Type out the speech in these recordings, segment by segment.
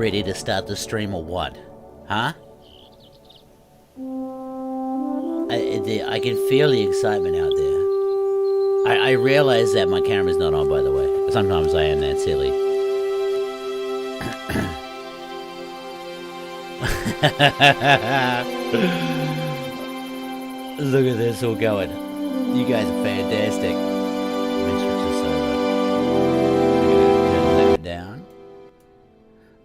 ready to start the stream or what? Huh? I can feel the excitement out there. I realize that my camera's not on, by the way. Sometimes I am that silly. Look at this all going. You guys are fantastic. Let me switch this over. Turn that down.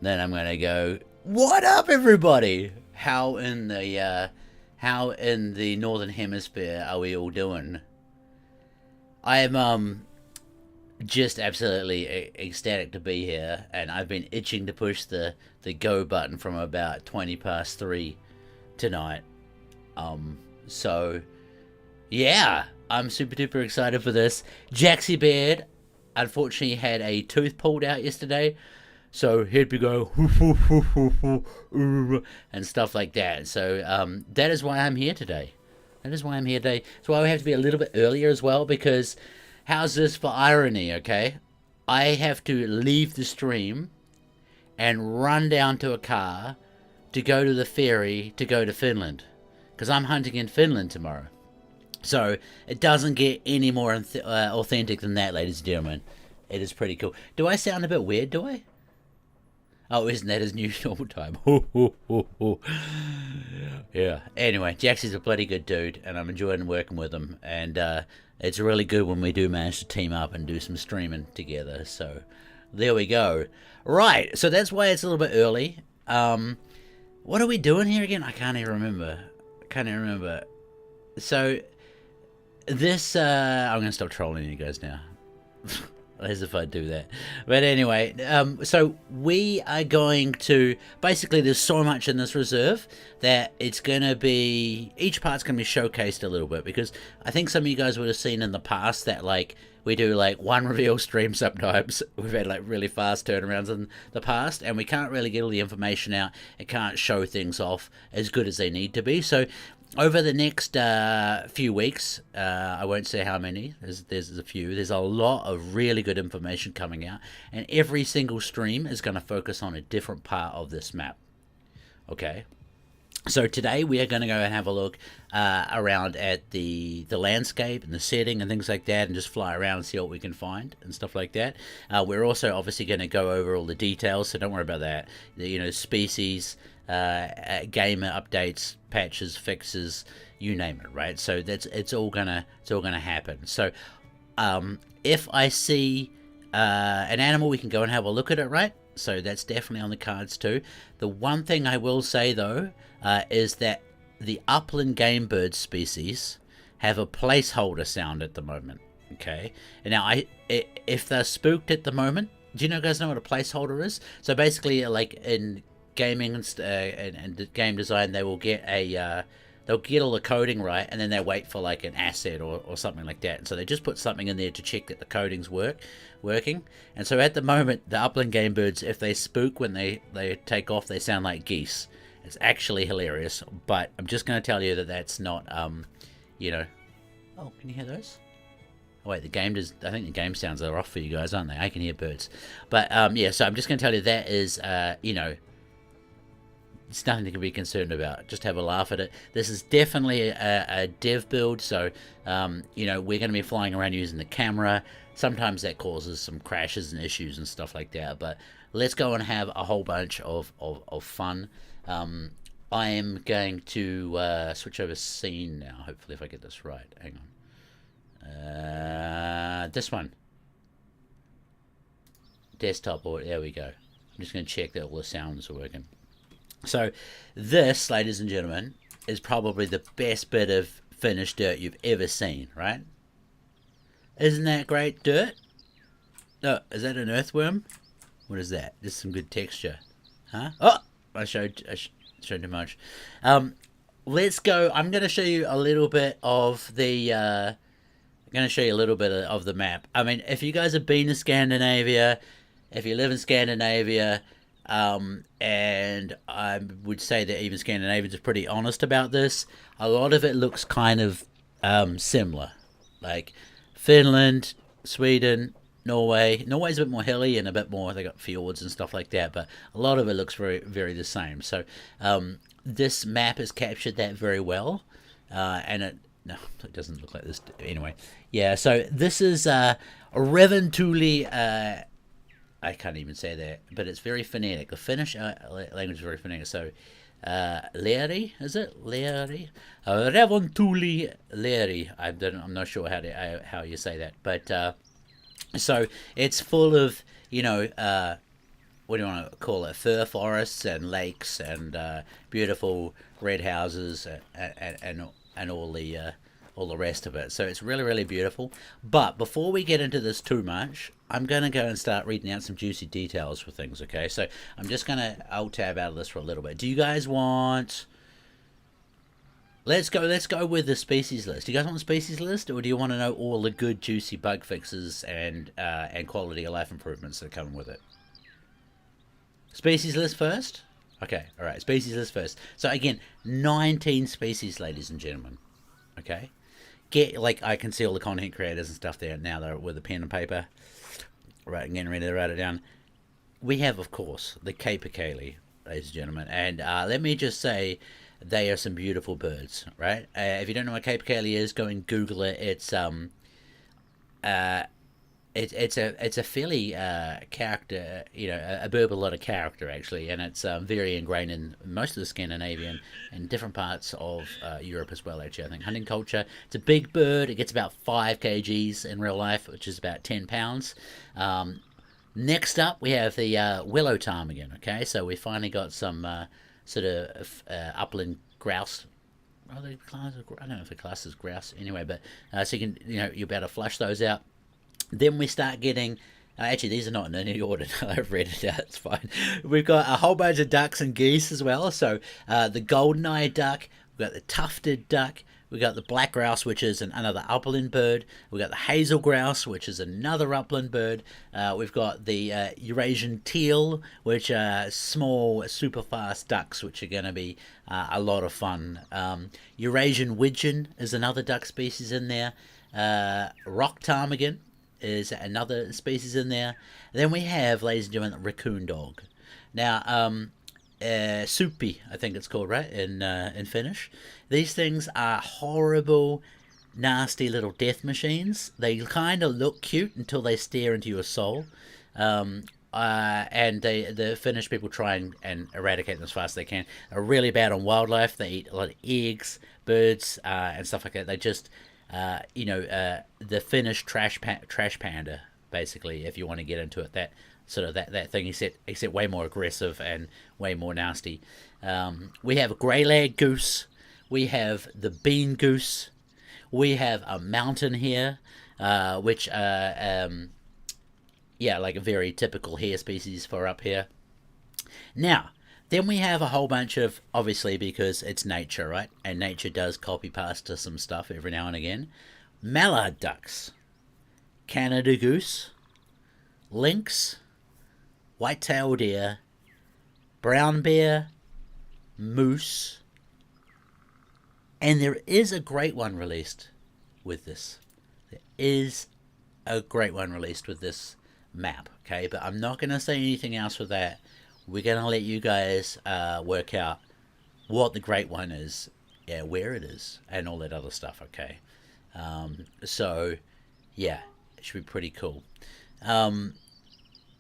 Then I'm gonna go, what up everybody? How in the Northern Hemisphere are we all doing? I am just absolutely ecstatic to be here, and I've been itching to push the go button from about 3:20 tonight. So yeah, I'm super duper excited for this. Jaxie Beard unfortunately had a tooth pulled out yesterday, so he'd be go and stuff like that. So that is why I'm here today. That's why we have to be a little bit earlier as well, because how's this for irony, okay? I have to leave the stream and run down to a car to go to the ferry to go to Finland, because I'm hunting in Finland tomorrow. So it doesn't get any more authentic than that, ladies and gentlemen. It is pretty cool. Do I sound a bit weird, do I? Oh, isn't that his new normal time? Yeah. Anyway, Jaxie's a bloody good dude, and I'm enjoying working with him. And it's really good when we do manage to team up and do some streaming together. So there we go. Right, so that's why it's a little bit early. What are we doing here again? I can't even remember. So this, I'm going to stop trolling you guys now. As if I do that. But anyway, so we are going to, basically there's so much in this reserve that it's going to be, each part's going to be showcased a little bit, because I think some of you guys would have seen in the past that like we do like one reveal stream sometimes. We've had like really fast turnarounds in the past, and we can't really get all the information out. It can't show things off as good as they need to be. So over the next few weeks, I won't say how many, there's a few, there's a lot of really good information coming out, and every single stream is going to focus on a different part of this map. Okay, so today we are going to go and have a look around at the landscape and the setting and things like that, and just fly around and see what we can find and stuff like that. We're also obviously going to go over all the details, so don't worry about that. You know, species, gamer updates, patches, fixes, you name it, right? So it's all gonna happen. So if I see an animal, we can go and have a look at it, right? So that's definitely on the cards too. The one thing I will say though is that the upland game bird species have a placeholder sound at the moment. Okay, and now if they're spooked at the moment, do you guys know what a placeholder is? So basically, like in gaming and game design, they will get they'll get all the coding right, and then they wait for like an asset or something like that, and so they just put something in there to check that the coding's working. And so at the moment, the upland game birds, if they spook when they take off, they sound like geese. It's actually hilarious, but I'm just going to tell you that that's not you know. Oh, can you hear those? Oh, wait, I think the game sounds are off for you guys, aren't they? I can hear birds, but yeah, so I'm just going to tell you that is you know, it's nothing to be concerned about. Just have a laugh at it. This is definitely a dev build, so you know, we're going to be flying around using the camera. Sometimes that causes some crashes and issues and stuff like that, but let's go and have a whole bunch of fun. I am going to switch over scene now, hopefully, if I get this right. Hang on. This one. Desktop, or there we go. I'm just going to check that all the sounds are working. So this, ladies and gentlemen, is probably the best bit of finished dirt you've ever seen, right? Isn't that great dirt? Oh, is that an earthworm? What is that? Just some good texture. Huh? Oh, I showed too much. Let's go. I'm going to show you a little bit of the of the map. I mean, if you guys have been to Scandinavia, if you live in Scandinavia, and I would say that even Scandinavians are pretty honest about this, a lot of it looks kind of similar. Like Finland, Sweden, Norway's a bit more hilly and a bit more. They got fjords and stuff like that, but a lot of it looks very, very the same. So this map has captured that very well, and no, it doesn't look like this anyway. Yeah, so this is Revontuli. I can't even say that, but it's very phonetic. The Finnish language is very phonetic. So, Leri, is it Leri? Revontuli Leri. I'm not sure how you say that, but so it's full of what do you want to call it? Fir forests and lakes and beautiful red houses and all the rest of it. So it's really, really beautiful. But before we get into this too much, I'm going to go and start reading out some juicy details for things, okay? So I'm just going to alt tab out of this for a little bit. Do you guys want... Let's go with the species list. Do you guys want the species list, or do you want to know all the good, juicy bug fixes and quality of life improvements that are coming with it? Species list first? Okay, alright, species list first. So again, 19 species, ladies and gentlemen. Okay? I can see all the content creators and stuff there now. They're with a pen and paper. Right, I'm getting ready to write it down. We have, of course, the capercaillie, ladies and gentlemen. And let me just say, they are some beautiful birds, right? If you don't know what capercaillie is, go and Google it. It's a fairly character, a bird with a lot of character actually, and it's very ingrained in most of the Scandinavian and different parts of Europe as well. Actually, I think hunting culture. It's a big bird. It gets about 5 kgs in real life, which is about 10 pounds. Next up, we have the willow ptarmigan. Okay, so we finally got some sort of upland grouse. I don't know if the class is grouse anyway, but so you can you're about to flush those out. Then we start getting... actually, these are not in any order. I've read it out. It's fine. We've got a whole bunch of ducks and geese as well. So the golden-eyed duck. We've got the tufted duck. We've got the black grouse, which is another upland bird. We've got the hazel grouse, which is another upland bird. We've got the Eurasian teal, which are small, super fast ducks, which are going to be a lot of fun. Eurasian widgeon is another duck species in there. Rock ptarmigan is another species in there. Then we have, ladies and gentlemen, raccoon dog. Now, supi, I think it's called, right, in Finnish. These things are horrible, nasty little death machines. They kind of look cute until they stare into your soul. And the Finnish people try and eradicate them as fast as they can. They're really bad on wildlife. They eat a lot of eggs, birds, and stuff like that. They just... the Finnish trash panda, basically, if you want to get into it, that sort of that thing, except way more aggressive and way more nasty. We have a grey-lag goose. We have the bean goose. We have a mountain hare, which like a very typical hare species for up here. Now, then we have a whole bunch of, obviously because it's nature, right? And nature does copy pasta some stuff every now and again. Mallard ducks, Canada goose, lynx, white-tailed deer, brown bear, moose, and there is a great one released with this. There is a great one released with this map, okay? But I'm not going to say anything else with that. We're going to let you guys work out what the great one is, where it is, and all that other stuff, okay? So, yeah, it should be pretty cool.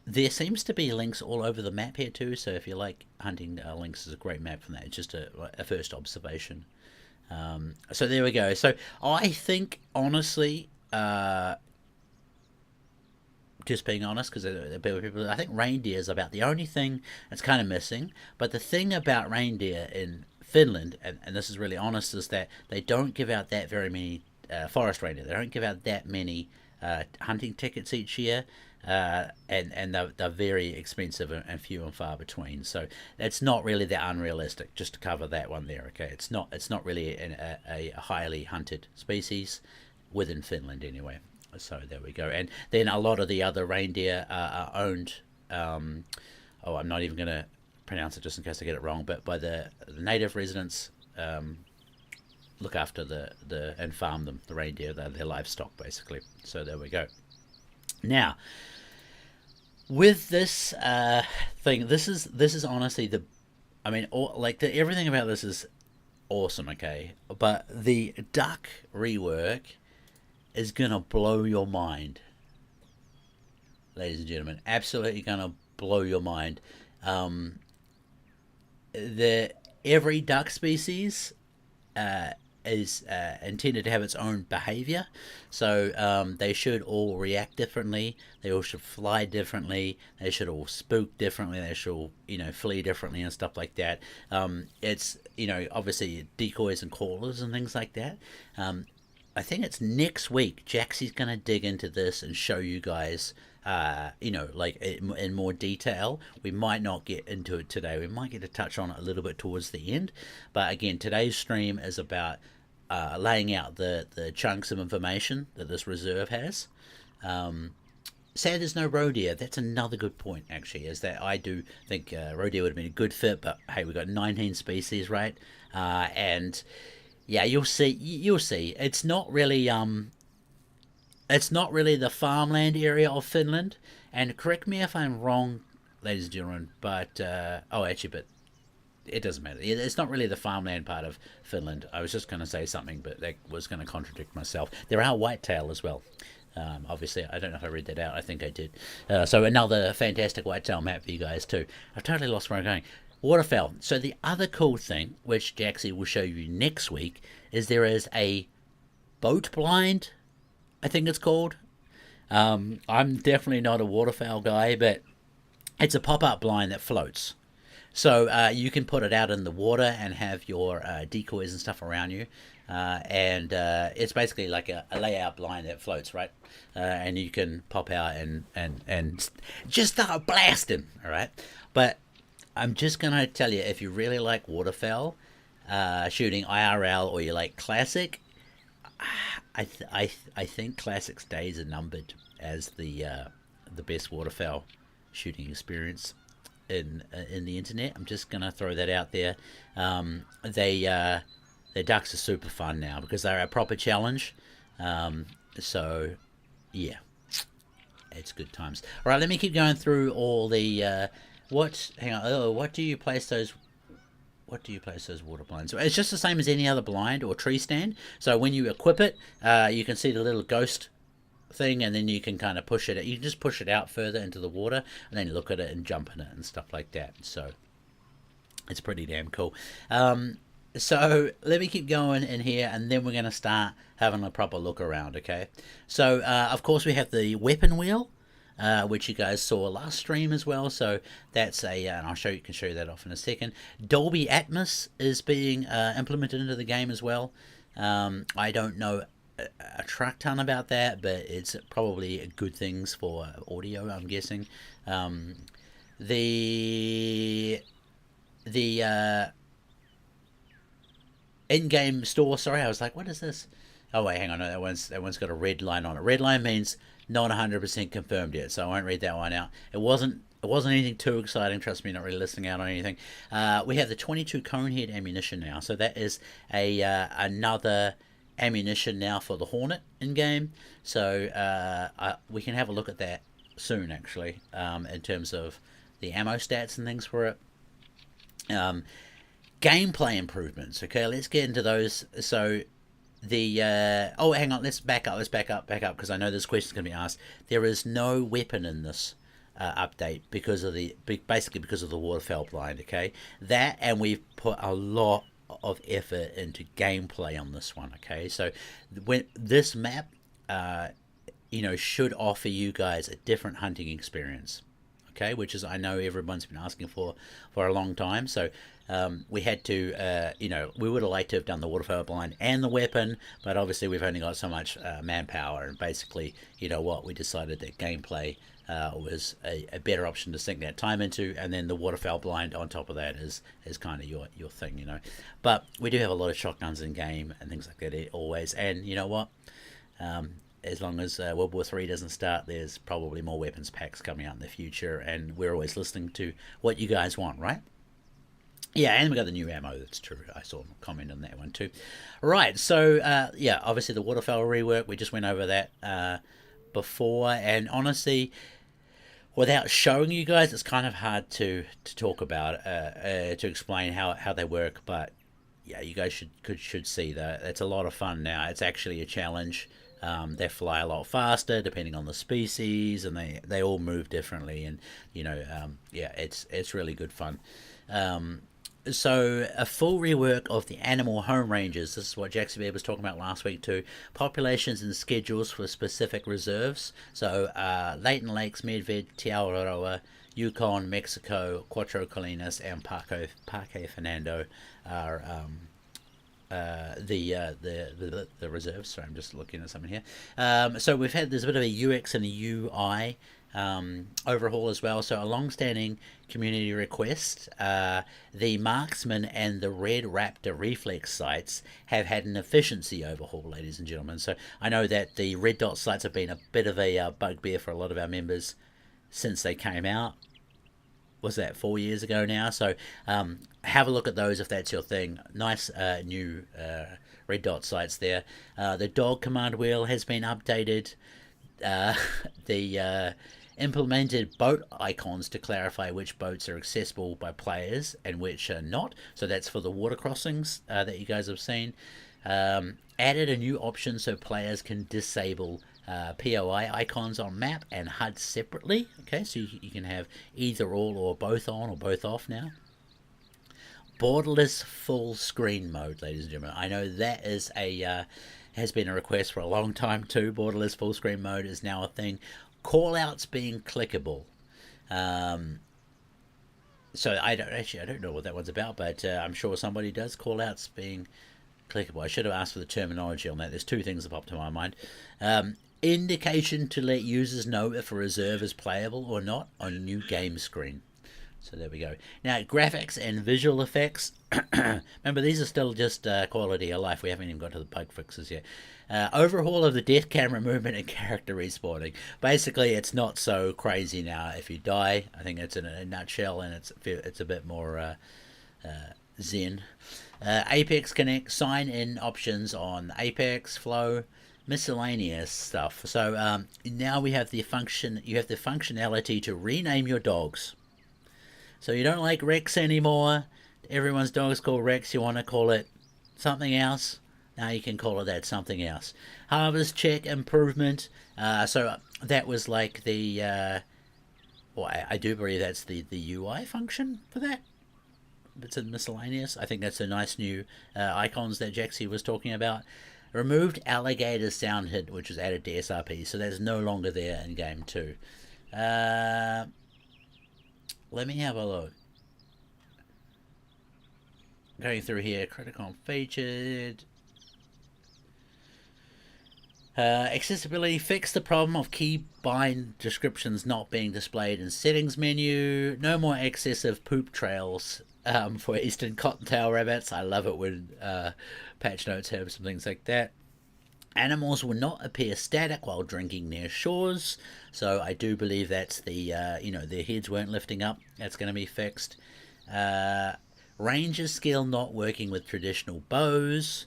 There seems to be links all over the map here too, so if you like hunting links, is a great map from that. It's just a first observation. So there we go. So I think, honestly... just being honest, because I think reindeer is about the only thing that's kind of missing. But the thing about reindeer in Finland, and this is really honest, is that they don't give out that very many forest reindeer. They don't give out that many hunting tickets each year, and they're very expensive and few and far between. So it's not really that unrealistic. Just to cover that one there, okay? It's not really a highly hunted species within Finland anyway. So there we go. And then a lot of the other reindeer are owned, I'm not even going to pronounce it just in case I get it wrong, but by the native residents, look after and farm them, the reindeer, their livestock basically. So there we go. Now, with this thing, this is honestly the, I mean, everything about this is awesome. Okay, but the duck rework is gonna blow your mind, ladies and gentlemen. Absolutely gonna blow your mind. Um, the Every duck species uh, is intended to have its own behavior. So they should all react differently. They all should fly differently. They should all spook differently. They should all, flee differently and stuff like that. It's, obviously decoys and callers and things like that. I think it's next week. Jaxie's going to dig into this and show you guys, like in more detail. We might not get into it today. We might get to touch on it a little bit towards the end. But again, today's stream is about laying out the chunks of information that this reserve has. Sad there's no roe deer. That's another good point, actually, is that I do think roe deer would have been a good fit, but hey, we've got 19 species, right? And yeah, you'll see. It's not really the farmland area of Finland. And correct me if I'm wrong, ladies and gentlemen, but but it doesn't matter. It's not really the farmland part of Finland. I was just going to say something, but that was going to contradict myself. There are whitetail as well. Obviously, I don't know if I read that out. I think I did. So another fantastic whitetail map for you guys too. I've totally lost where I'm going. Waterfowl. So the other cool thing, which Jaxie will show you next week, is there is a boat blind, I think it's called. I'm definitely not a waterfowl guy, but it's a pop-up blind that floats. So you can put it out in the water and have your decoys and stuff around you. And it's basically like a layout blind that floats, right? And you can pop out and just start blasting, all right? But I'm just going to tell you, if you really like waterfowl, shooting IRL, or you like classic, I think classic's days are numbered as the best waterfowl shooting experience in the internet. I'm just gonna throw that out there. Their ducks are super fun now because they're a proper challenge. So yeah, it's good times. All right, let me keep going through all the hang on. Oh, what do you place those water blinds? So it's just the same as any other blind or tree stand. So when you equip it, you can see the little ghost thing, and then you can kind of push it. You can just push it out further into the water, and then look at it and jump in it and stuff like that. So it's pretty damn cool. So let me keep going in here, and then we're going to start having a proper look around, okay? So, of course, we have the weapon wheel, which you guys saw last stream as well. So that's and I'll can show you that off in a second. Dolby Atmos is being implemented into the game as well. I don't know a truck ton about that, but it's probably good things for audio, I'm guessing. The in-game store, sorry, I was like, what is this? Oh wait, hang on, no, that one's got a red line on it. Red line means not 100% confirmed yet, so I won't read that one out. It wasn't anything too exciting, trust me, not really listening out on anything. We have the 22 Conehead ammunition now, so that is another ammunition now for the Hornet in game. So we can have a look at that soon, actually, in terms of the ammo stats and things for it. Gameplay improvements. Okay, let's get into those. So the hang on, let's back up because I know this question's going to be asked. There is no weapon in this update because of basically because of the waterfowl blind. Okay, that, and we've put a lot of effort into gameplay on this one. Okay, so when this map should offer you guys a different hunting experience, okay, which is, I know everyone's been asking for a long time. So we had to we would have liked to have done the waterfowl blind and the weapon, but obviously we've only got so much manpower, and basically, we decided that gameplay was a better option to sink that time into, and then the waterfowl blind on top of that is kind of your thing, But we do have a lot of shotguns in game and things like that always, and you know what? As long as World War III doesn't start, there's probably more weapons packs coming out in the future, and we're always listening to what you guys want, right? Yeah, and we got the new ammo, that's true. I saw a comment on that one too. Right, so, obviously the waterfowl rework, we just went over that before, and honestly, without showing you guys, it's kind of hard to talk about, to explain how they work. But yeah, you guys should see that. It's a lot of fun now. It's actually a challenge. They fly a lot faster depending on the species, and they all move differently. And yeah, it's really good fun. So a full rework of the animal home ranges. This is what Jackson Bear was talking about last week too. Populations and schedules for specific reserves. So Leighton Lakes, Medved, Te Awaroa, Yukon, Mexico, Cuatro Colinas, and Parque Fernando are the reserves. Sorry, I'm just looking at something here. So there's a bit of a UX and a UI overhaul as well. So a long-standing community request, the Marksman and the Red Raptor reflex sites have had an efficiency overhaul, ladies and gentlemen. So I know that the red dot sites have been a bit of a bugbear for a lot of our members since they came out. Was that 4 years ago now? So have a look at those if that's your thing. Nice new red dot sites there. The dog command wheel has been updated. The implemented boat icons to clarify which boats are accessible by players and which are not. So that's for the water crossings that you guys have seen. Added a new option so players can disable POI icons on map and HUD separately. Okay, so you can have either all or both on or both off now. Borderless full screen mode, ladies and gentlemen. I know that is has been a request for a long time too. Borderless full screen mode is now a thing. Callouts being clickable. So I don't know what that one's about, but I'm sure somebody does. Callouts being clickable. I should have asked for the terminology on that. There's two things that pop to my mind. Indication to let users know if a reserve is playable or not on a new game screen. So there we go. Now, graphics and visual effects. Remember, these are still just quality of life. We haven't even got to the bug fixes yet. Overhaul of the death camera movement and character respawning. Basically, it's not so crazy now if you die. I think it's in a nutshell, and it's a bit more zen. Apex Connect sign-in options on Apex Flow. Miscellaneous stuff. So now we have the function. You have the functionality to rename your dogs. So you don't like Rex anymore. Everyone's dog is called Rex. You want to call it something else. Now you can call it that something else. Harvest check improvement. So that was like the. Well, I do believe that's the UI function for that. It's in miscellaneous. I think that's a nice new icons that Jaxie was talking about. Removed alligator sound hit, which was added to SRP, so that's no longer there in game 2. Let me have a look. Going through here, critical featured. Accessibility, fix the problem of key bind descriptions not being displayed in settings menu. No more excessive poop trails for eastern cottontail rabbits. I love it when patch notes have some things like that. Animals will not appear static while drinking near shores. So I do believe that's the, their heads weren't lifting up. That's going to be fixed. Ranger skill not working with traditional bows.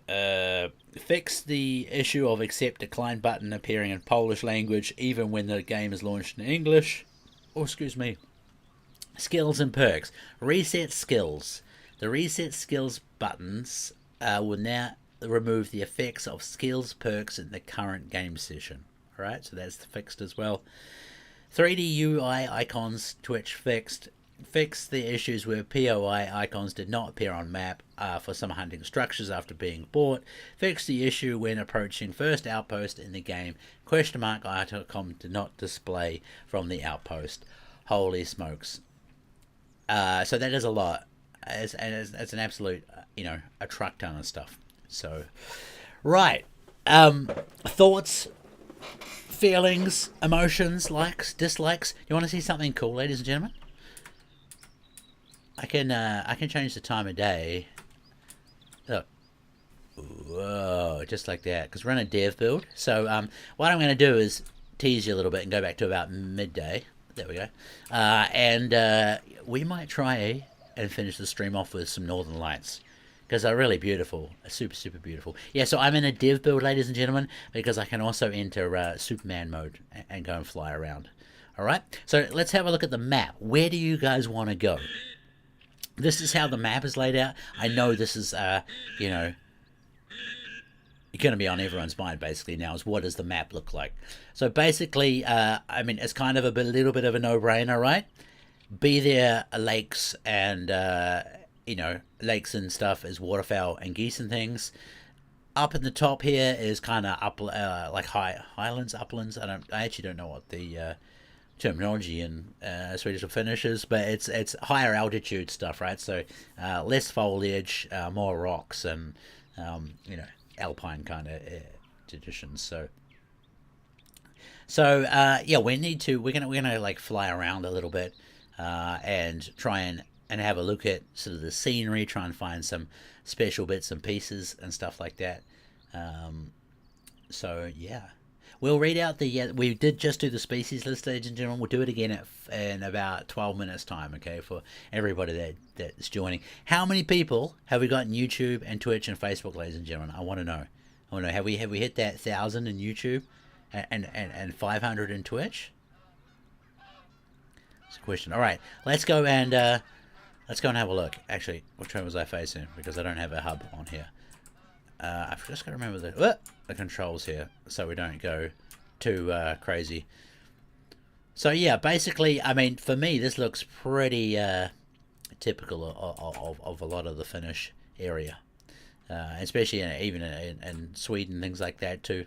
Fix the issue of accept decline button appearing in Polish language even when the game is launched in English. Oh, excuse me. Skills and perks. Reset skills. The reset skills buttons will now remove the effects of skills perks in the current game session. Alright, so that's fixed as well. 3D UI icons Twitch fixed. Fix the issues where POI icons did not appear on map for some hunting structures after being bought. Fix the issue when approaching first outpost in the game. Question mark icon did not display from the outpost. Holy smokes. So that is a lot. It's an absolute, a truck ton of stuff. So, right. Thoughts, feelings, emotions, likes, dislikes. You want to see something cool, ladies and gentlemen? I can change the time of day. Look. Whoa, just like that. Because we're in a dev build. So, what I'm going to do is tease you a little bit and go back to about midday. There we go. And we might try and finish the stream off with some Northern Lights. because they're really beautiful, super, super beautiful. Yeah, so I'm in a div build, ladies and gentlemen, because I can also enter Superman mode and go and fly around. All right, so let's have a look at the map. Where do you guys want to go? This is how the map is laid out. I know this is, you know, going to be on everyone's mind basically now is what does the map look like. So basically, I mean, it's kind of a little bit of a no-brainer, right? Be there lakes and, you know, lakes and stuff is waterfowl and geese and things. Up in the top here is kind of up, like highlands, uplands. I actually don't know what the terminology in Swedish or Finnish is, but it's higher altitude stuff, right? So less foliage, more rocks, and you know, alpine kind of traditions. So yeah, we're gonna like fly around a little bit and try and have a look at sort of the scenery, try and find some special bits and pieces and stuff like that. So yeah, we'll read out the we did just do the species list, ladies and gentlemen. We'll do it again in about 12 minutes time, okay, for everybody that's joining. How many people have we got in YouTube and Twitch and Facebook, ladies and gentlemen? I want to know. Have we hit that 1,000 in YouTube and 500 in Twitch? That's a question. All right, let's go and have a look. Actually, which one was I facing? Because I don't have a hub on here. I've just got to remember the controls here so we don't go too crazy. So yeah, basically, I mean, for me, this looks pretty typical of a lot of the Finnish area, especially even in Sweden, things like that too.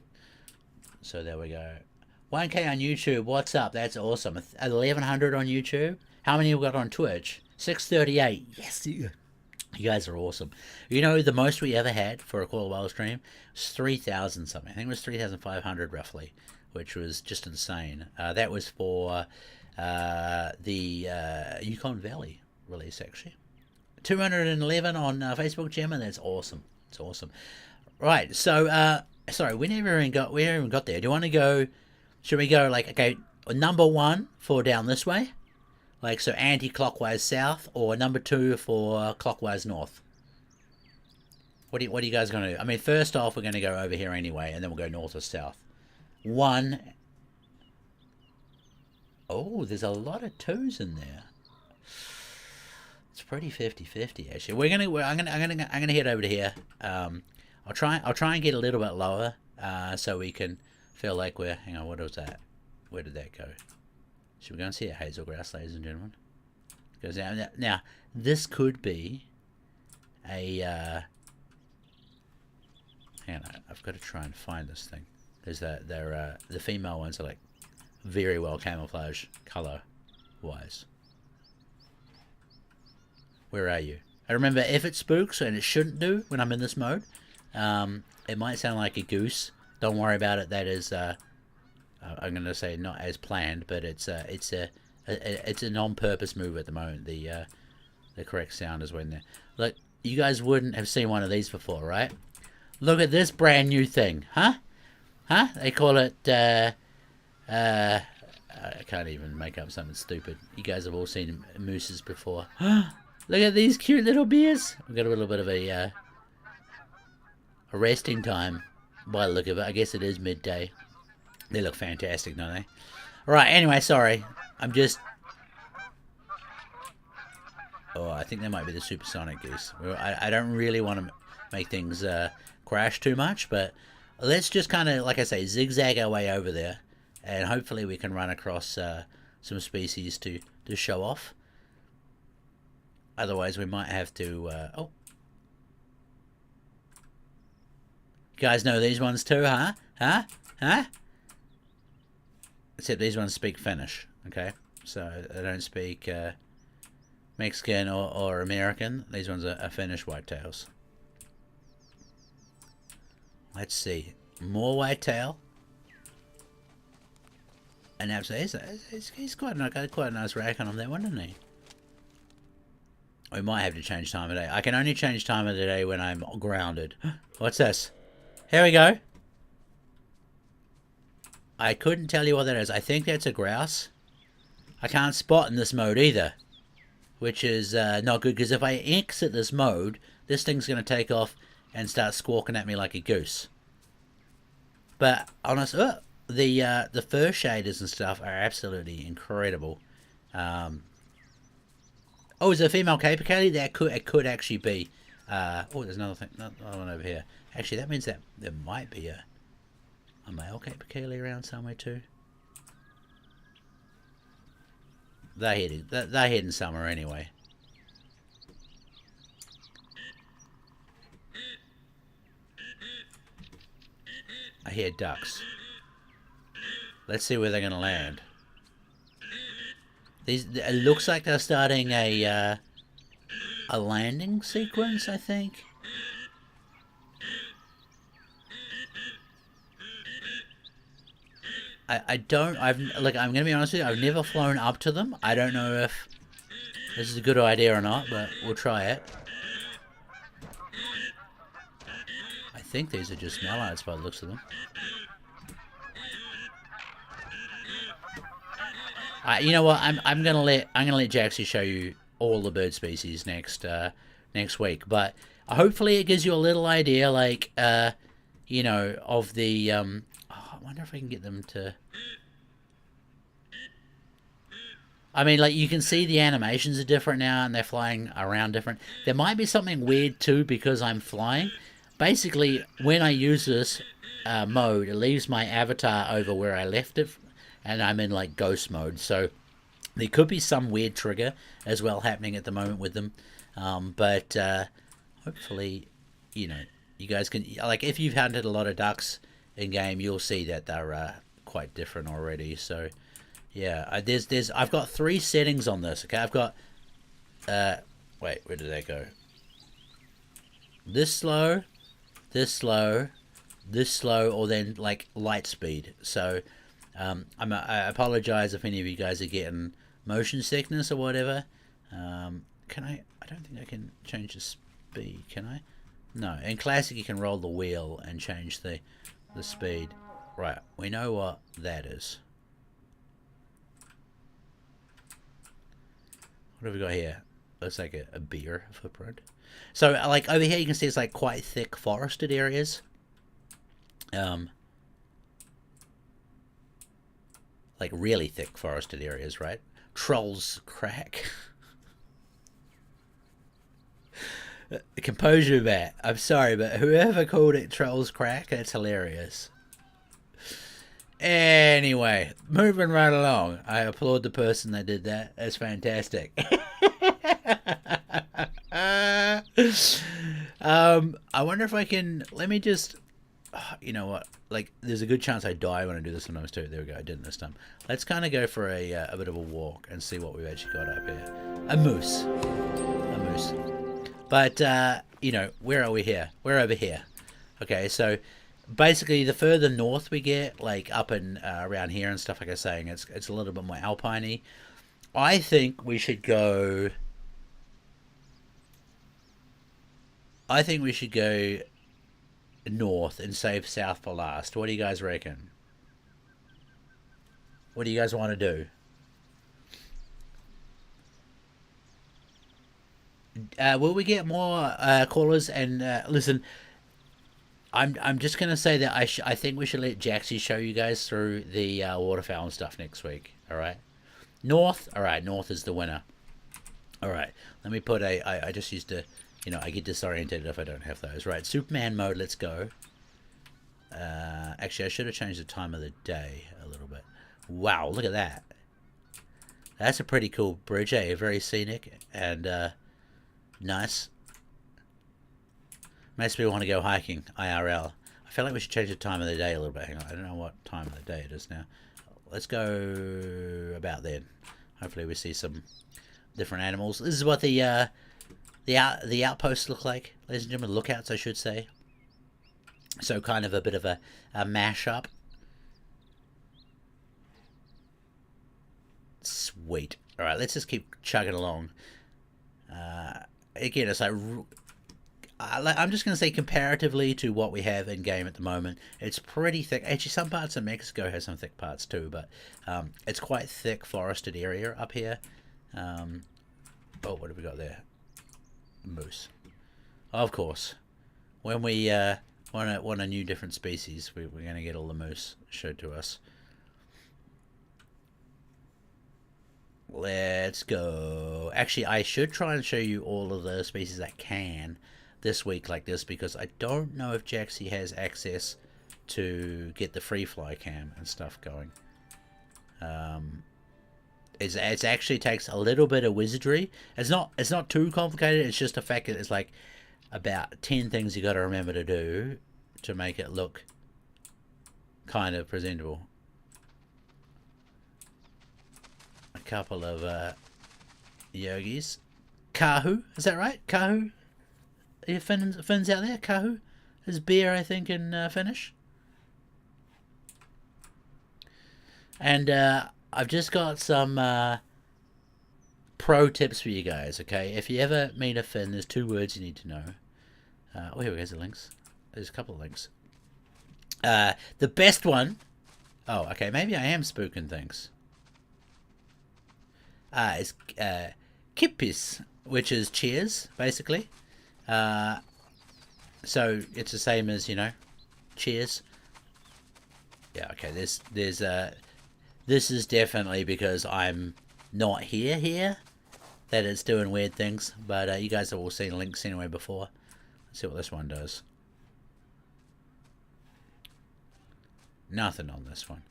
So there we go. 1K on YouTube. What's up? That's awesome. 1,100 on YouTube. How many have we got on Twitch? 638. Yes, you guys are awesome. You know, the most we ever had for a Call of Whale stream was 3,000 something. I think it was 3,500 roughly, which was just insane. That was for the Yukon Valley release, actually. 211 on Facebook, Gemma. That's awesome. It's awesome. Right. So, sorry, we never even got there. Do you want to go? Should we go like, okay, number 1 for down this way? Like, so anti-clockwise south, or number 2 for clockwise north? What are you guys going to do? I mean, first off, we're going to go over here anyway, and then we'll go north or south. 1. Oh, there's a lot of 2s in there. It's pretty 50-50 actually. I'm gonna head over to here. I'll try and get a little bit lower, so we can feel like we're. Hang on, what was that? Where did that go? Should we go and see a hazel grouse, ladies and gentlemen? Goes down. Now, this could be a. Hang on, I've got to try and find this thing. There's the female ones are like very well camouflaged color wise. Where are you? I remember if it spooks, and it shouldn't do when I'm in this mode, it might sound like a goose. Don't worry about it. That is, I'm going to say not as planned, but it's an on-purpose move at the moment. The correct sound is when they're... Look, you guys wouldn't have seen one of these before, right? Look at this brand new thing, huh? Huh? They call it, I can't even make up something stupid. You guys have all seen mooses before. Look at these cute little bears. We've got a little bit of a resting time by the look of it. I guess it is midday. They look fantastic, don't they? Alright, anyway, sorry. I'm just... Oh, I think that might be the supersonic goose. I don't really want to make things crash too much, but let's just kind of, like I say, zigzag our way over there, and hopefully we can run across some species to show off. Otherwise, we might have to... oh. You guys know these ones too, huh? Huh? Huh? Except these ones speak Finnish, okay? So they don't speak Mexican or American. These ones are Finnish whitetails. Let's see. More whitetail. And absolutely, he's quite a nice rack on him there, wasn't he? We might have to change time of day. I can only change time of the day when I'm grounded. What's this? Here we go. I couldn't tell you what that is. I think that's a grouse. I can't spot in this mode either. which is not good, because if I exit this mode, this thing's going to take off and start squawking at me like a goose. But honestly, the fur shaders and stuff are absolutely incredible. Oh, is it a female caper Kelly? It could actually be. Oh, there's another thing, another one over here. Actually, that means that there might be a male caper Kelly around somewhere too. They're heading somewhere anyway. I hear ducks. Let's see where they're going to land. It looks like they're starting a landing sequence, I think. I'm going to be honest with you, I've never flown up to them. I don't know if this is a good idea or not, but we'll try it. I think these are just mallards by the looks of them. You know what? I'm gonna let Jaxie show you all the bird species next week. But hopefully it gives you a little idea, like you know, of the oh, I wonder if I can get them to. I mean, like, you can see the animations are different now, and they're flying around different. There might be something weird too because I'm flying. Basically, when I use this mode, it leaves my avatar over where I left it, and I'm in like ghost mode. So there could be some weird trigger as well happening at the moment with them. But hopefully, you know, you guys can, like, if you've hunted a lot of ducks in game, you'll see that they're quite different already. So yeah, I've got 3 settings on this. Okay, I've got wait, where did that go? This slow, this slow, this slow, or then like light speed. So I apologize if any of you guys are getting motion sickness or whatever. Can I don't think I can change the speed, can I? No, in classic you can roll the wheel and change the speed. Right, we know what that is. What have we got here? Looks like a bear footprint. So, like, over here you can see it's like quite thick forested areas. Like really thick forested areas, right? Trolls crack. Composure, Matt. I'm sorry, but whoever called it trolls crack, that's hilarious. Anyway, moving right along. I applaud the person that did that. That's fantastic. I wonder if I can. Let me just. You know what? Like, there's a good chance I die when I do this sometimes too. There we go. I didn't this time. Let's kind of go for a bit of a walk and see what we've actually got up here. A moose. A moose. But you know, where are we here? We're over here. Okay, so basically, the further north we get, like up and around here and stuff, like I was saying, it's a little bit more alpine-y. I think we should go. I think we should go north and save south for last. What do you guys reckon? What do you guys want to do? Will we get more callers? And listen, I'm just gonna say that I think we should let Jaxie show you guys through the waterfowl and stuff next week. All right, north. All right, north is the winner. All right, let me put I just used to, you know, I get disoriented if I don't have those. Right, Superman mode. Let's go. Actually, I should have changed the time of the day a little bit. Wow, look at that. That's a pretty cool bridge, eh? Very scenic and nice. Makes me want to go hiking, IRL. I feel like we should change the time of the day a little bit. Hang on, I don't know what time of the day it is now. Let's go about then. Hopefully we see some different animals. This is what the outposts look like, ladies and gentlemen. Lookouts, I should say. So kind of a bit of a mashup. Sweet. All right, let's just keep chugging along. Again, it's like I'm just going to say comparatively to what we have in game at the moment, it's pretty thick. Actually, some parts of Mexico has some thick parts too, but it's quite thick forested area up here. Oh, what have we got there? Moose. Of course. When we want a new different species, we're going to get all the moose showed to us. Let's go. Actually, I should try and show you all of the species I can this week like this, because I don't know if Jaxie has access to get the free fly cam and stuff going. It actually takes a little bit of wizardry. It's not too complicated. It's just the fact that it's like about 10 things you got to remember to do to make it look kind of presentable. A couple of yogis. Kahu, is that right? Kahu? Are your Finns out there? Kahu is beer, I think, in Finnish. And I've just got some pro tips for you guys, okay? If you ever meet a Finn, there's 2 words you need to know. Oh, here we go, there's the links. There's a couple of links. The best one... Oh, okay, maybe I am spooking things. It's kippis, which is cheers, basically. So it's the same as, you know, cheers. Yeah, okay, this is definitely because I'm not here that it's doing weird things, but you guys have all seen links anyway before. Let's see what this one does. Nothing on this one.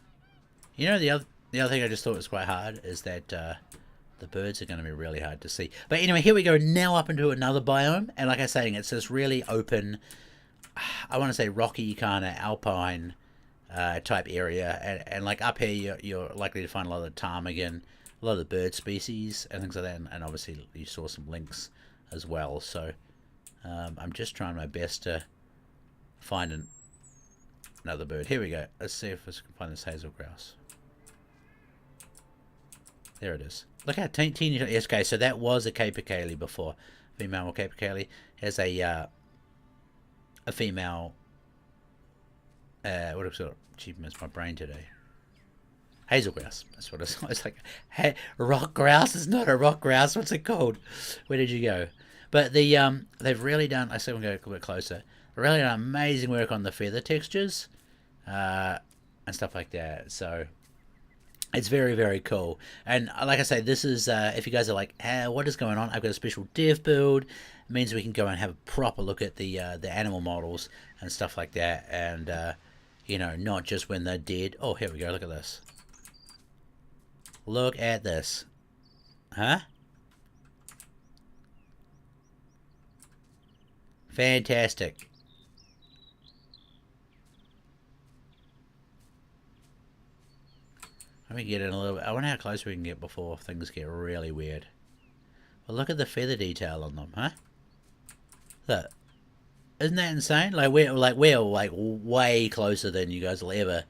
You know, the other thing I just thought was quite hard is that the birds are going to be really hard to see. But anyway, here we go now up into another biome, and like I was saying, it's this really open, I want to say rocky kind of alpine type area, and like up here you're likely to find a lot of the ptarmigan, a lot of the bird species and things like that, and obviously you saw some lynx as well. So I'm just trying my best to find another bird. Here we go. Let's see if we can find this hazel grouse. There it is. Look how teeny. Yes, okay, so that was a capercaillie before. Female capercaillie has a female. What is it? Gee, missed my brain today. Hazel grouse. That's what it's like. Hey, rock grouse is not a rock grouse. What's it called? Where did you go? But they've really done. I said we'll go a little bit closer. Really done amazing work on the feather textures, and stuff like that. So it's very, very cool. And like I say, this is if you guys are like, hey, what is going on? I've got a special div build. It means we can go and have a proper look at the animal models and stuff like that, and you know, not just when they're dead. Oh, here we go. Look at this. Look at this. Huh? Fantastic. Let me get in a little bit. I wonder how close we can get before things get really weird. Well, look at the feather detail on them, huh? Look. Isn't that insane? We're way closer than you guys will ever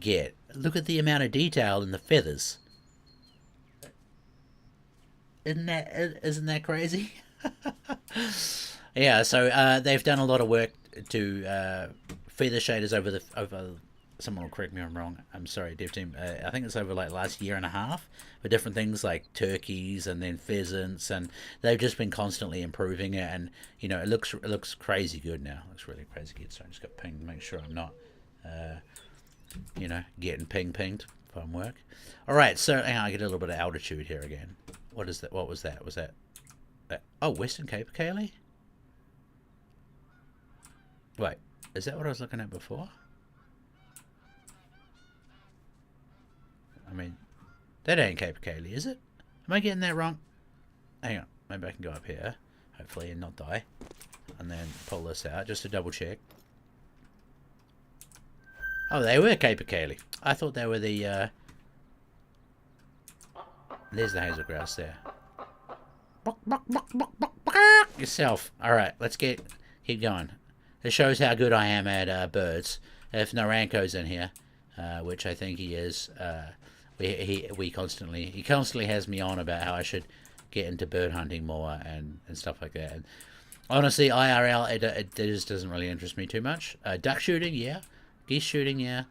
get. Look at the amount of detail in the feathers. Isn't that crazy? Yeah, so they've done a lot of work to feather shaders over someone will correct me if I'm wrong. I'm sorry, dev team. I think it's over like last year and a half for different things like turkeys and then pheasants, and they've just been constantly improving it. And you know, it looks crazy good now. It looks really crazy good. So I just got pinged to make sure I'm not, you know, getting pinged from work. All right, so hang on, I get a little bit of altitude here again. What is that? What was that? Was that? Oh, Western capercaillie. Wait, is that what I was looking at before? I mean, that ain't capercaillie, is it? Am I getting that wrong? Hang on, maybe I can go up here, hopefully, and not die. And then pull this out, just to double check. Oh, they were capercaillie. I thought they were the, There's the hazel grouse there. Yourself. Alright, let's keep going. It shows how good I am at birds. If Naranko's in here, which I think he is, he constantly has me on about how I should get into bird hunting more and stuff like that. And honestly, IRL, it just doesn't really interest me too much. Duck shooting, yeah. Geese shooting, yeah.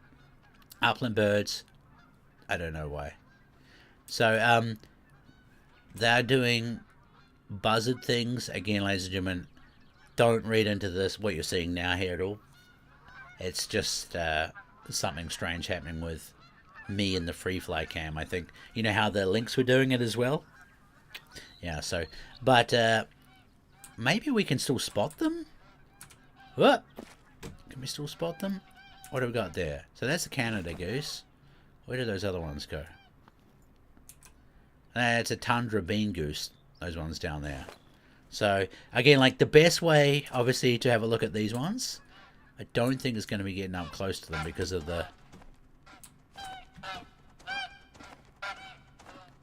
Upland birds, I don't know why. So, they're doing buzzard things, again, ladies and gentlemen, don't read into this what you're seeing now here at all. It's just something strange happening with me and the free fly cam, I think. You know how the links were doing it as well? Yeah, so, but maybe we can still spot them? What? Can we still spot them? What have we got there? So that's the Canada goose. Where do those other ones go? It's a tundra bean goose, those ones down there. So, again, like the best way, obviously, to have a look at these ones, I don't think it's going to be getting up close to them because of the...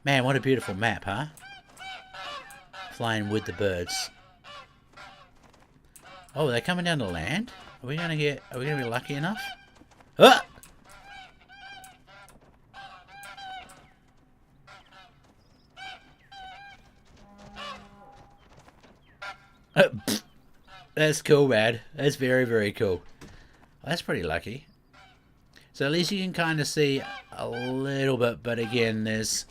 Man, what a beautiful map, huh? Flying with the birds. Oh, they're coming down to land? Are we gonna be lucky enough? Ah! That's cool, man. That's very, very cool. That's pretty lucky. So at least you can kind of see a little bit, but again, there's...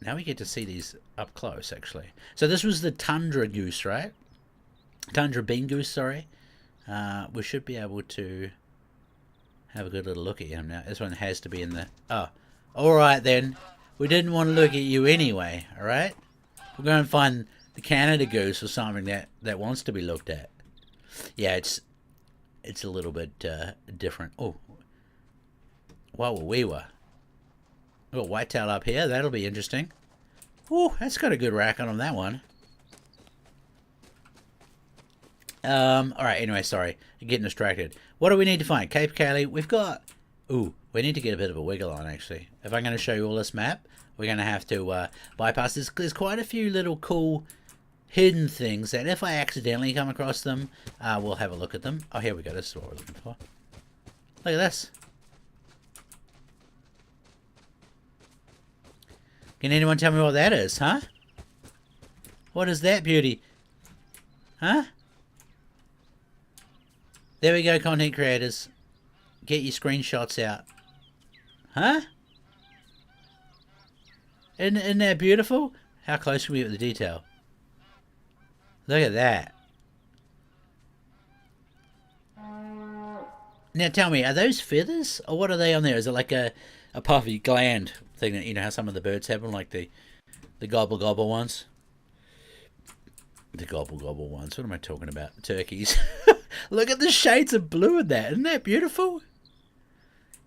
Now we get to see these up close, actually. So this was the tundra goose, right? Tundra bean goose, sorry. We should be able to have a good little look at him now. This one has to be in the... Oh, alright then. We didn't want to look at you anyway, alright? We're going to find the Canada goose or something that wants to be looked at. Yeah, it's a little bit different. Oh, wow, we were. We've got whitetail up here. That'll be interesting. Oh, that's got a good rack on that one. Alright, anyway, sorry. I'm getting distracted. What do we need to find? Cape Cayley. We've got... Ooh, we need to get a bit of a wiggle on, actually. If I'm going to show you all this map, we're going to have to bypass this. There's quite a few little cool hidden things that if I accidentally come across them, we'll have a look at them. Oh, here we go. This is what we're looking for. Look at this. Can anyone tell me what that is, huh? What is that beauty? Huh? There we go, content creators. Get your screenshots out. Huh? Isn't that beautiful? How close are we with the detail? Look at that. Now tell me, are those feathers? Or what are they on there? Is it like a puffy gland thing that, you know, how some of the birds have them? Like the gobble gobble ones? The gobble gobble ones. What am I talking about? Turkeys. Look at the shades of blue in that. Isn't that beautiful?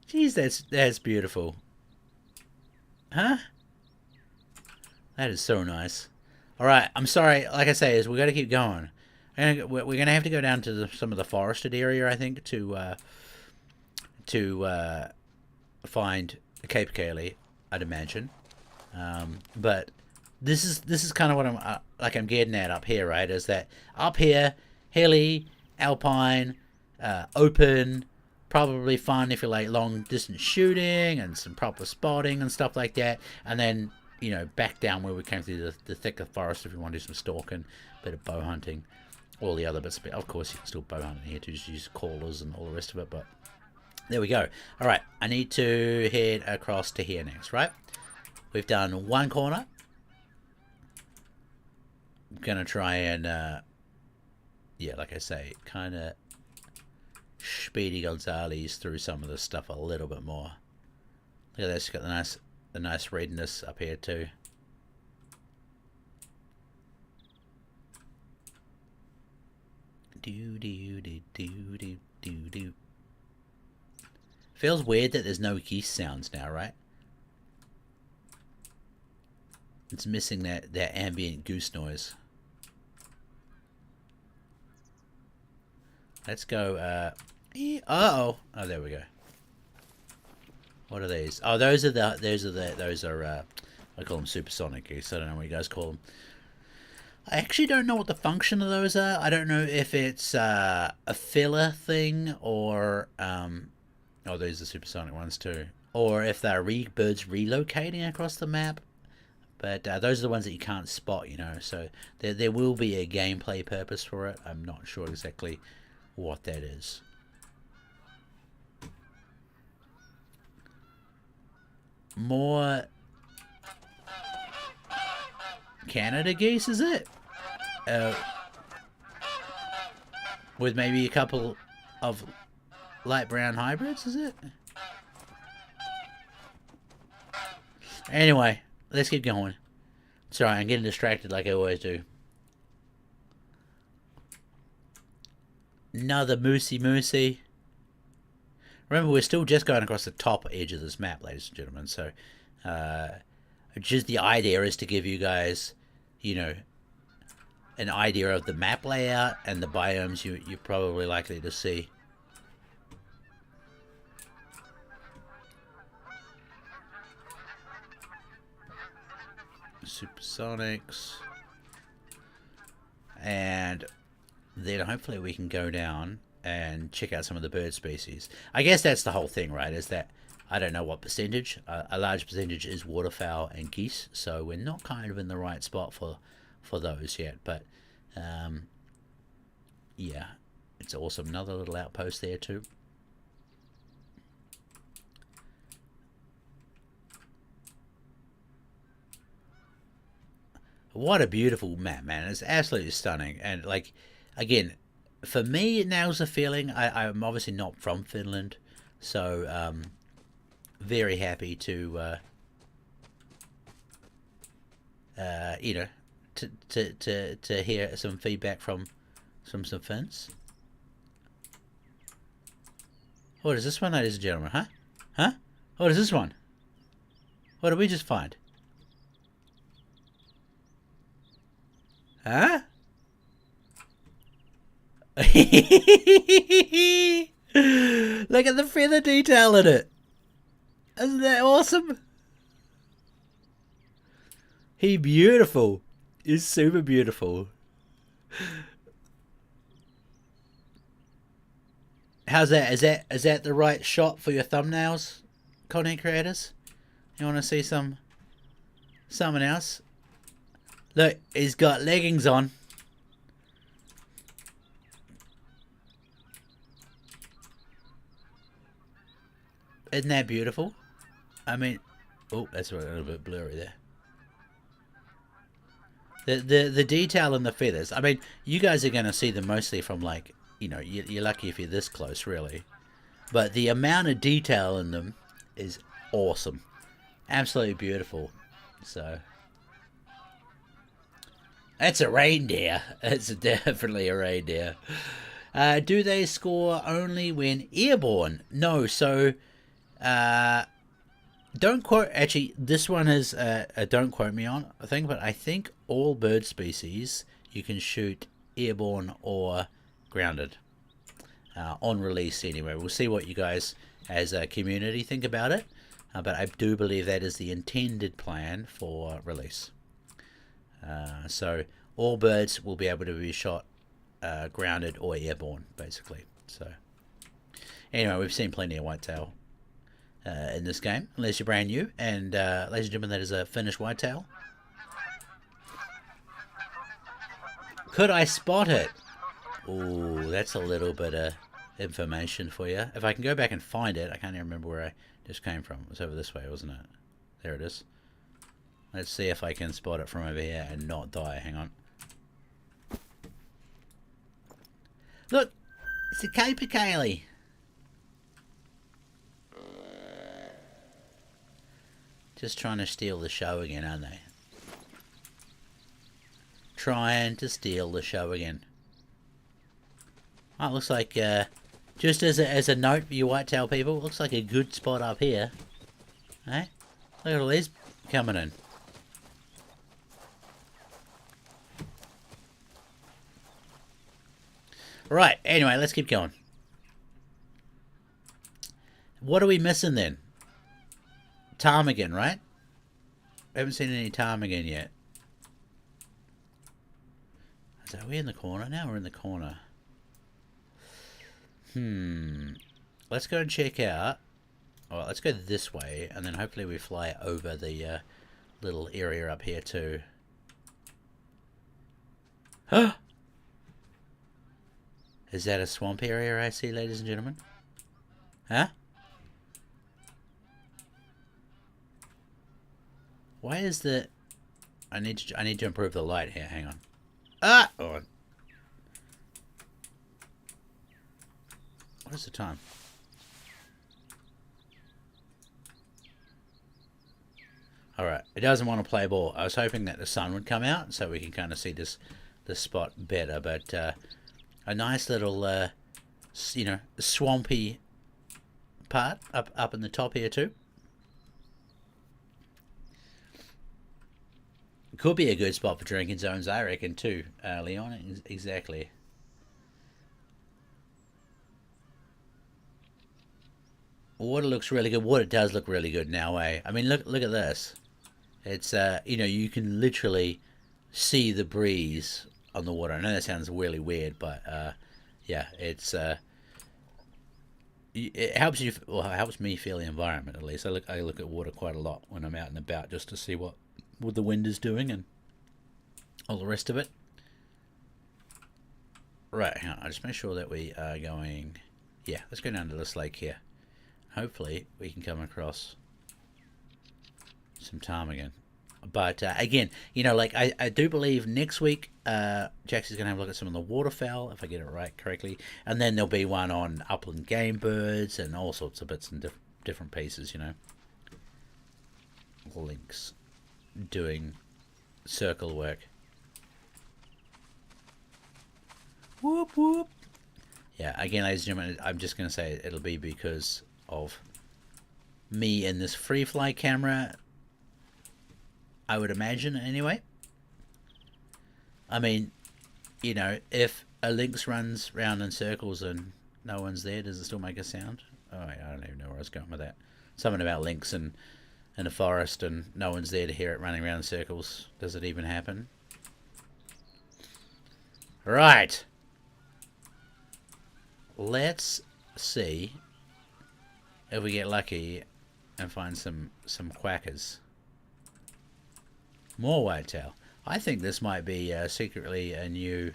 Jeez, that's beautiful. Huh? That is so nice. Alright, I'm sorry. Like I say, we've got to keep going. We're going to have to go down to some of the forested area, I think, to find Cape Cayley, I'd imagine. But this is kind of what I'm getting at up here, right? Is that up here, hilly, alpine, open, probably fun if you like long distance shooting and some proper spotting and stuff like that. And then, you know, back down where we came through the thicker forest if you want to do some stalking, a bit of bow hunting, all the other bits. Of course, you can still bow hunt in here to just use callers and all the rest of it, but there we go. All right, I need to head across to here next, right? We've done one corner. I'm going to try and, yeah, like I say, kind of Speedy Gonzales through some of this stuff a little bit more. Look at this, got the nice redness up here too. Do. Feels weird that there's no geese sounds now, right? It's missing that ambient goose noise. Let's go, uh-oh. Oh, there we go. What are these? Oh, those are, I call them supersonic geese. I don't know what you guys call them. I actually don't know what the function of those are. I don't know if it's a filler thing or, oh, those are supersonic ones too. Or if they're birds relocating across the map. But those are the ones that you can't spot, you know. So there will be a gameplay purpose for it. I'm not sure exactly what that is. More Canada geese, is it? With maybe a couple of light brown hybrids, is it? Anyway, let's keep going. Sorry, I'm getting distracted like I always do. Another moosey. Remember, we're still just going across the top edge of this map, ladies and gentlemen. So, just the idea is to give you guys, you know, an idea of the map layout and the biomes you're probably likely to see. Supersonics. And then hopefully we can go down and check out some of the bird species. I guess that's the whole thing, right? Is that I don't know what percentage. A large percentage is waterfowl and geese, so we're not kind of in the right spot for those yet. But yeah, it's awesome. Another little outpost there too. What a beautiful map, man. It's absolutely stunning. And like, again, for me, it nails the feeling. I'm obviously not from Finland, so very happy to you know, to hear some feedback from some Finns. What is this one, ladies and gentlemen? Huh? What is this one? What did we just find? Huh? Look at the feather detail in it. Isn't that awesome? He beautiful. He's super beautiful. How's that? Is that the right shot for your thumbnails, content creators? You want to see something else? Look, he's got leggings on. Isn't that beautiful? I mean, oh, that's a little bit blurry there. The detail in the feathers. I mean, you guys are going to see them mostly from, like, you know, you're lucky if you're this close, really. But the amount of detail in them is awesome. Absolutely beautiful. So, that's a reindeer. It's definitely a reindeer. Do they score only when airborne? No, so don't quote. Actually, this one is don't quote me on, I think, but I think all bird species you can shoot airborne or grounded on release. Anyway, we'll see what you guys as a community think about it, but I do believe that is the intended plan for release. So all birds will be able to be shot grounded or airborne, basically. So anyway, we've seen plenty of whitetail in this game, unless you're brand new. And ladies and gentlemen, that is a Finnish whitetail. Could I spot it? Ooh, that's a little bit of information for you. If I can go back and find it, I can't even remember where I just came from. It was over this way, wasn't it? There it is. Let's see if I can spot it from over here and not die. Hang on. Look! It's a capercaillie! Just trying to steal the show again, aren't they? Trying to steal the show again. Oh, it looks like, just as a note for you whitetail people, looks like a good spot up here. Hey? Look at all these coming in. Right, anyway, let's keep going. What are we missing then? Ptarmigan, right? I haven't seen any ptarmigan yet. So are we in the corner? Now we're in the corner. Let's go and check out. Oh, let's go this way, and then hopefully we fly over the little area up here too. Huh? Is that a swamp area I see, ladies and gentlemen? Huh? Why is the... I need to improve the light here. Hang on. Ah! Oh. What is the time? Alright, it doesn't want to play ball. I was hoping that the sun would come out so we can kind of see this spot better, but a nice little, you know, swampy part up in the top here too. Could be a good spot for drinking zones, I reckon, too, Leon. Exactly. Water looks really good. Water does look really good now, eh? I mean, look at this. It's, you know, you can literally see the breeze on the water. I know that sounds really weird, but, yeah, it's, it helps you, well, it helps me feel the environment, at least. I look at water quite a lot when I'm out and about just to see what the wind is doing and all the rest of it. Right, hang on. I'll just make sure that we are going, yeah, let's go down to this lake here. Hopefully we can come across some ptarmigan. But again, you know, like I do believe next week Jax is going to have a look at some of the waterfowl, if I get it right correctly, and then there'll be one on upland game birds and all sorts of bits and different pieces, you know. Lynx doing circle work. Whoop whoop. Yeah, again, ladies and gentlemen, I'm just going to say it'll be because of me in this free fly camera, I would imagine, anyway. I mean, you know, if a lynx runs round in circles and no one's there, does it still make a sound? Oh, I don't even know where I was going with that. Something about lynx and in a forest and no one's there to hear it running around in circles. Does it even happen? Right. Let's see if we get lucky and find some quackers. More whitetail. I think this might be secretly a new...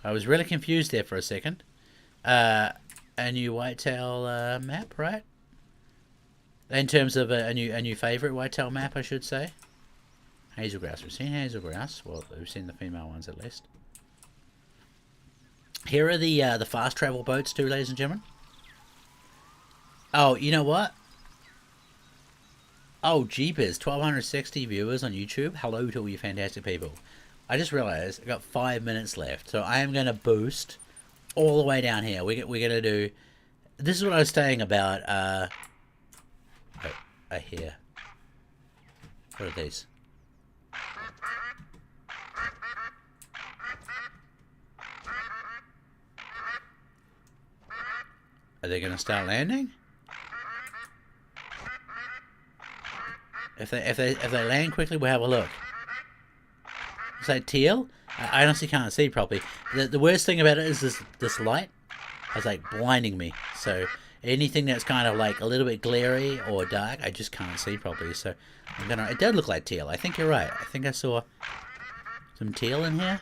I was really confused there for a second. A new whitetail map, right? In terms of a new favourite whitetail map, I should say. Hazelgrouse. We've seen hazelgrouse. Well, we've seen the female ones at least. Here are the fast travel boats too, ladies and gentlemen. Oh, you know what? Oh, jeepers, 1,260 viewers on YouTube. Hello to all you fantastic people. I just realized I've got 5 minutes left, so I am going to boost all the way down here. We're going to do... This is what I was saying about... I hear... What are these? Are they going to start landing? If they land quickly, we'll have a look. Is that teal? I honestly can't see properly. The worst thing about it is this light. It's like blinding me. So anything that's kind of like a little bit glary or dark, I just can't see properly. So I'm gonna. It does look like teal. I think you're right. I think I saw some teal in here.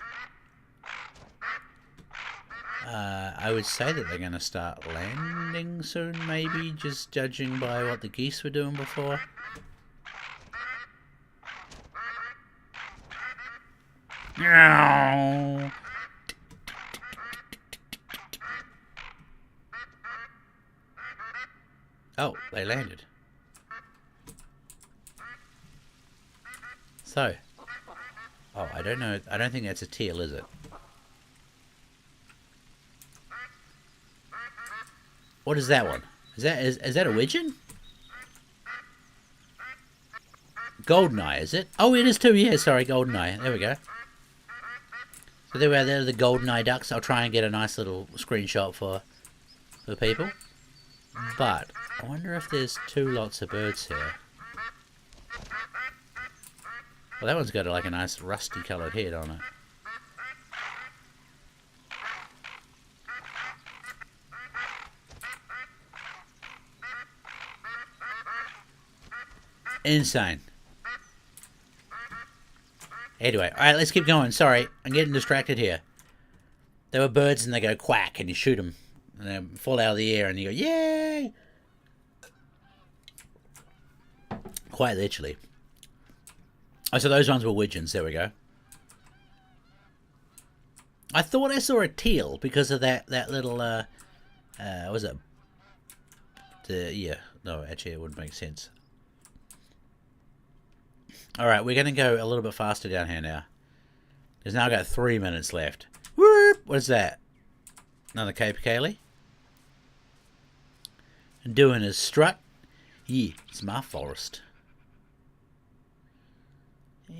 I would say that they're going to start landing soon, maybe, just judging by what the geese were doing before. Oh, they landed. So, oh, I don't know. I don't think that's a teal, is it? What is that one? Is that a widgeon? Goldeneye, is it? Oh, it is too. Yeah, sorry, Goldeneye. There we go. So there we are. There are the Goldeneye ducks. I'll try and get a nice little screenshot for the people. But I wonder if there's two lots of birds here. Well, that one's got like a nice rusty coloured head on it. Insane. Anyway, alright, let's keep going. Sorry, I'm getting distracted here. There were birds and they go quack and you shoot them. And they fall out of the air and you go, yay! quite literally. Oh, so those ones were widgeons. There we go. I thought I saw a teal because of that little was it yeah, no, actually it wouldn't make sense. Alright, we're gonna go a little bit faster down here now. There's now got 3 minutes left. Whoop! What is that? Another capercaillie? And doing his strut. Yeah, it's my forest. So,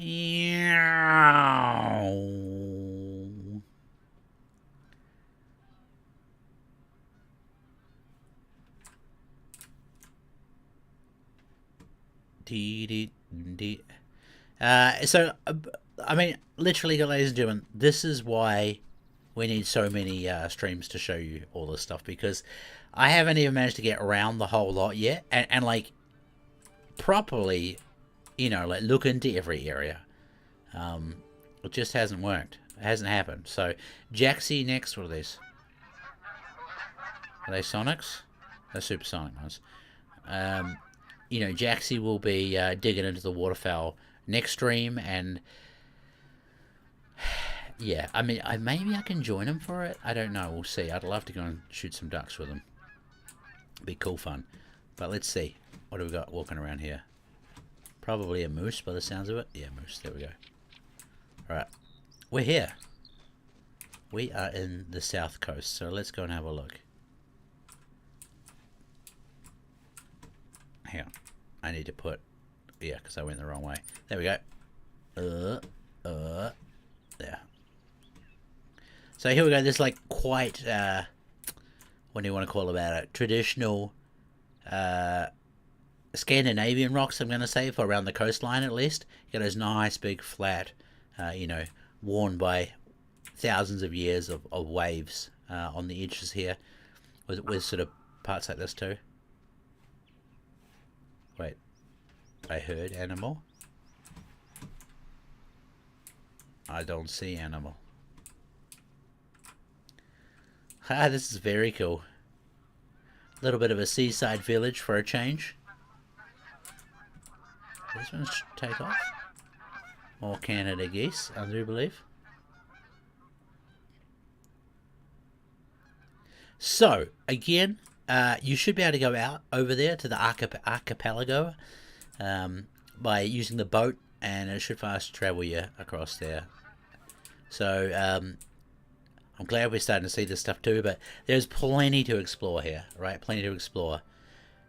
I mean, literally, ladies and gentlemen, this is why we need so many streams to show you all this stuff, because I haven't even managed to get around the whole lot yet, and like, properly, you know, like, look into every area. It just hasn't worked. It hasn't happened. So, Jaxie next, what are these? Are they Sonics? They're supersonic ones. You know, Jaxie will be digging into the waterfowl next stream, and yeah, I mean, maybe I can join him for it. I don't know. We'll see. I'd love to go and shoot some ducks with him. Be cool fun. But let's see. What do we got walking around here? Probably a moose by the sounds of it. Yeah, moose. There we go. Alright. We're here. We are in the south coast, so let's go and have a look. Hang on. I need to put... Yeah, because I went the wrong way. There we go. There. So here we go. There's like quite... what do you want to call about it? Traditional... Scandinavian rocks, I'm going to say, for around the coastline at least. You got those nice, big, flat, you know, worn by thousands of years of waves on the edges here. With sort of parts like this too. Wait, I heard animal. I don't see animal. Ah, this is very cool. A little bit of a seaside village for a change. This one should take off. More Canada geese, I do believe. So, again, you should be able to go out over there to the archipelago by using the boat, and it should fast travel you across there. So, I'm glad we're starting to see this stuff too, but there's plenty to explore here, right? Plenty to explore.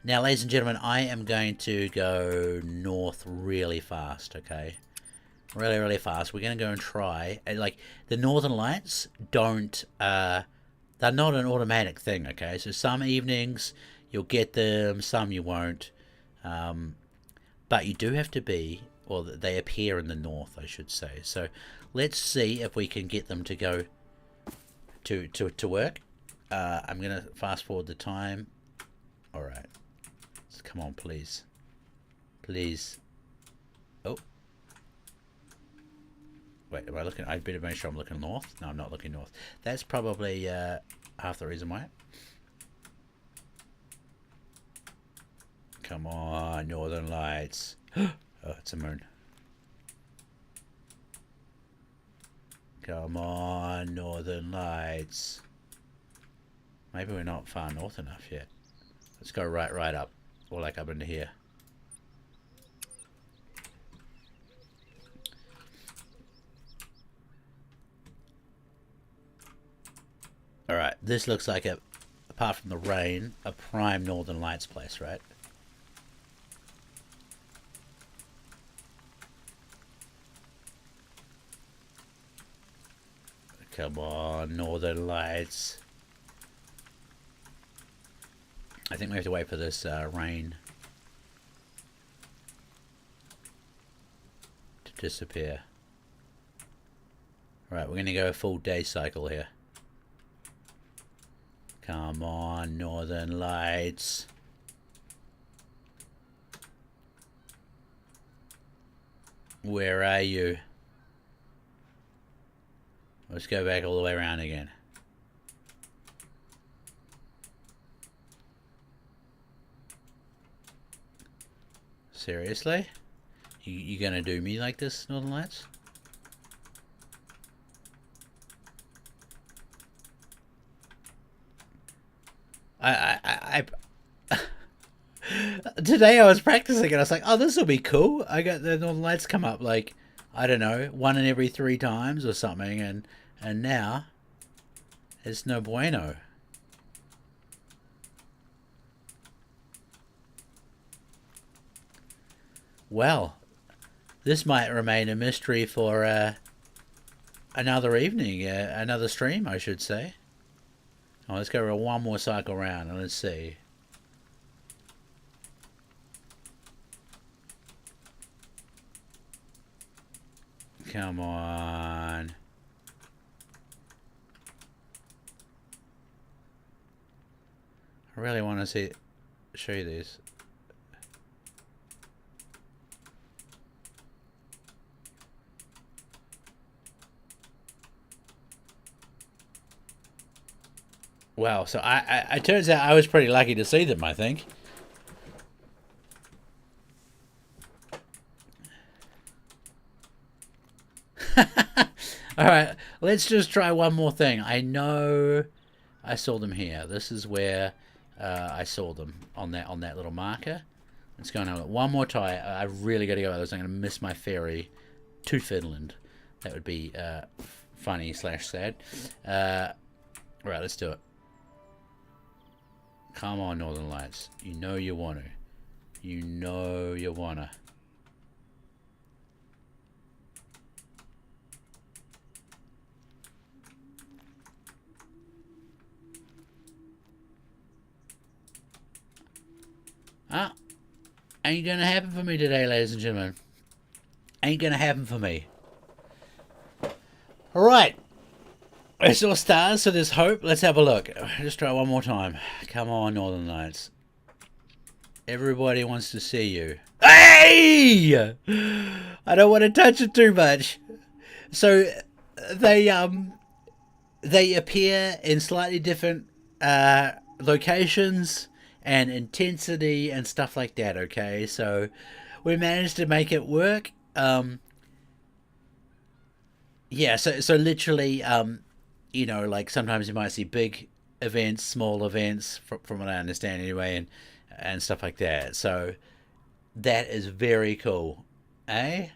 Now, ladies and gentlemen, I am going to go north really fast, okay? Really, really fast. We're going to go and try. Like, the Northern Lights don't... they're not an automatic thing, okay? So some evenings you'll get them, some you won't. But you do have to be... Well, they appear in the north, I should say. So let's see if we can get them to go to work. I'm going to fast forward the time. All right. Come on, please. Please. Oh. Wait, am I looking? I better make sure I'm looking north. No, I'm not looking north. That's probably half the reason why. Come on, Northern Lights. Oh, it's a moon. Come on, Northern Lights. Maybe we're not far north enough yet. Let's go right up. Or like up into here. Alright, this looks like a, apart from the rain, a prime Northern Lights place, right? Come on, Northern Lights. I think we have to wait for this rain to disappear. Right, we're going to go a full day cycle here. Come on, Northern Lights. Where are you? Let's go back all the way around again. Seriously? You gonna do me like this, Northern Lights? I Today I was practicing and I was like, oh, this will be cool. I got the Northern Lights come up like, I don't know, 1 in every 3 times or something, and now it's no bueno. Well, this might remain a mystery for another evening, another stream, I should say. Oh, let's go one more cycle round and let's see. Come on. I really want to show you this. Wow, so I turns out I was pretty lucky to see them, I think. Alright, let's just try one more thing. I know I saw them here. This is where I saw them on that little marker. Let's go and have one more try. I really got to go, otherwise I'm going to miss my ferry to Finland. That would be funny / sad. Right, let's do it. Come on, Northern Lights. You know you want to. You know you want to. Ah, ain't gonna happen for me today, ladies and gentlemen. Ain't gonna happen for me. Alright. I saw stars, so there's hope. Let's have a look. Just try one more time. Come on, Northern Lights. Everybody wants to see you. Hey! I don't want to touch it too much. So, they appear in slightly different locations and intensity and stuff like that, okay? So we managed to make it work. Yeah, so literally, you know, like sometimes you might see big events, small events, from what I understand anyway, and stuff like that. So that is very cool, eh?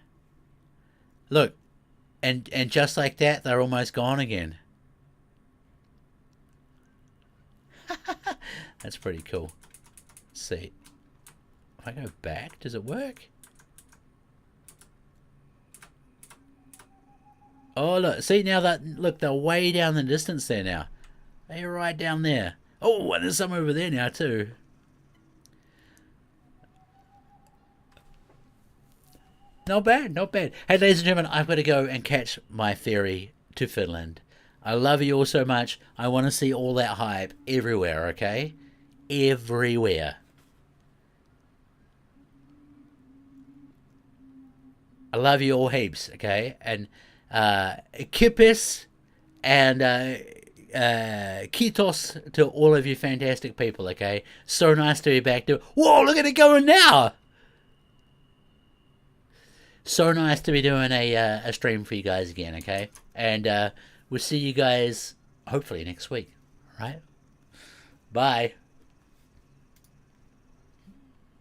Look, and just like that, they're almost gone again. That's pretty cool. Let's see. If I go back, does it work? Oh, look. See, now look, they're way down the distance there now. They're right down there. Oh, and there's some over there now, too. Not bad, not bad. Hey, ladies and gentlemen, I've got to go and catch my ferry to Finland. I love you all so much. I want to see all that hype everywhere, okay? Everywhere. I love you all heaps, okay? And kipis and kitos to all of you fantastic people, okay? So nice to be back. Whoa, look at it going now! So nice to be doing a stream for you guys again, okay? And we'll see you guys hopefully next week, all right? Bye.